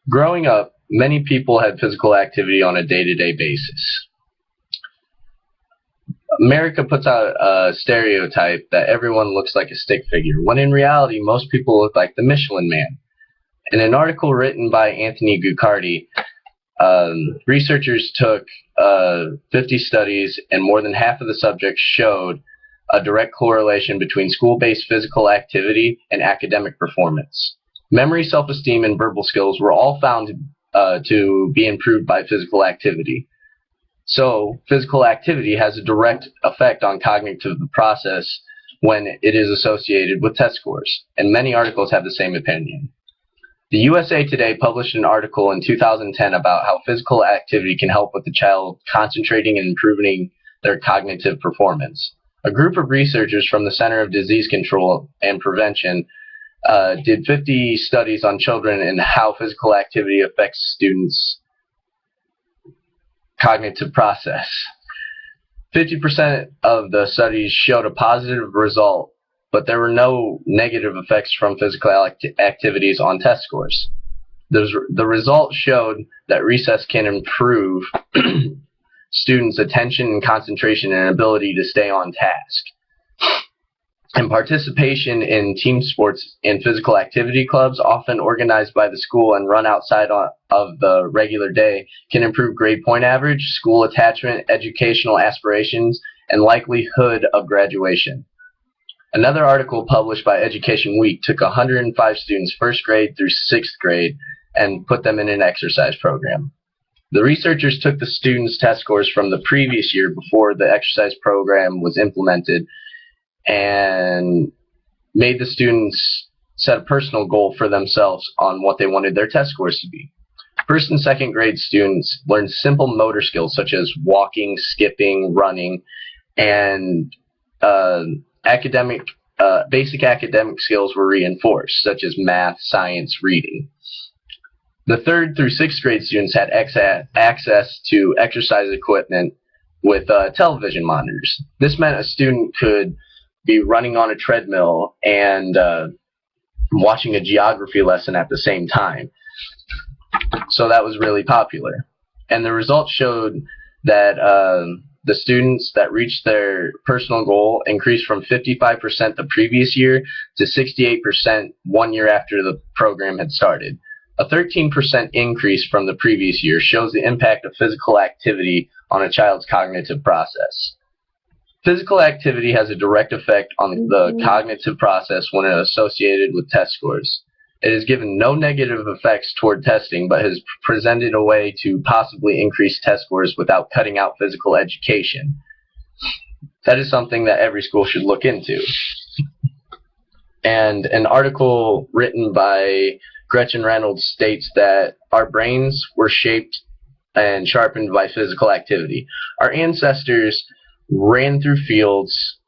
Growing up, many people had physical activity on a day-to-day basis. America puts out a stereotype that everyone looks like a stick figure, when in reality, most people look like the Michelin Man. In an article written by Anthony Guccardi, researchers took 50 studies, and more than half of the subjects showed a direct correlation between school-based physical activity and academic performance. Memory, self-esteem, and verbal skills were all found to be improved by physical activity. So, physical activity has a direct effect on cognitive process when it is associated with test scores, and many articles have the same opinion. The USA Today published an article in 2010 about how physical activity can help with the child concentrating and improving their cognitive performance. A group of researchers from the Center of Disease Control and Prevention did 50 studies on children and how physical activity affects students' cognitive process. 50% of the studies showed a positive result, but there were no negative effects from physical activities on test scores. The results showed that recess can improve students' attention and concentration and ability to stay on task. And participation in team sports and physical activity clubs, often organized by the school and run outside of the regular day, can improve grade point average, school attachment, educational aspirations, and likelihood of graduation. Another article published by Education Week took 105 students first grade through sixth grade and put them in an exercise program. The researchers took the students' test scores from the previous year before the exercise program was implemented and made the students set a personal goal for themselves on what they wanted their test scores to be. First and second grade students learned simple motor skills such as walking, skipping, running, and basic academic skills were reinforced, such as math, science, reading. The third through sixth grade students had access to exercise equipment with television monitors. This meant a student could be running on a treadmill and watching a geography lesson at the same time. So that was really popular. And the results showed that the students that reached their personal goal increased from 55% the previous year to 68% 1 year after the program had started. A 13% increase from the previous year shows the impact of physical activity on a child's cognitive process. Physical activity has a direct effect on the cognitive process when it is associated with test scores. It has given no negative effects toward testing, but has presented a way to possibly increase test scores without cutting out physical education. That is something that every school should look into. And an article written by Gretchen Reynolds states that our brains were shaped and sharpened by physical activity. Our ancestors ran through fields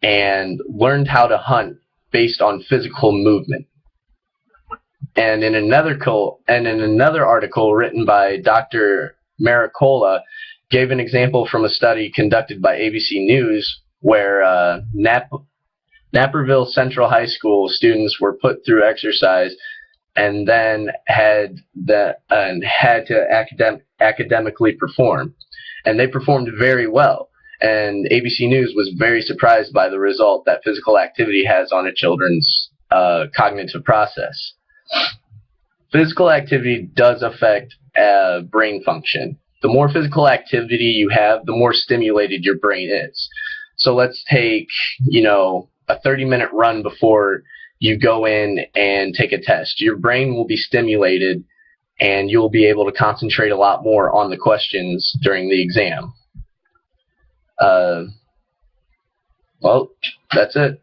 and learned how to hunt based on physical movement. And in another article written by Dr. Maricola, gave an example from a study conducted by ABC News where Naperville Central High School students were put through exercise and then had to academically perform, and they performed very well. And ABC News was very surprised by the result that physical activity has on a children's cognitive process. Physical activity does affect brain function. The more physical activity you have, the more stimulated your brain is. So let's take, a 30-minute run before you go in and take a test. Your brain will be stimulated, and you'll be able to concentrate a lot more on the questions during the exam. Well, that's it.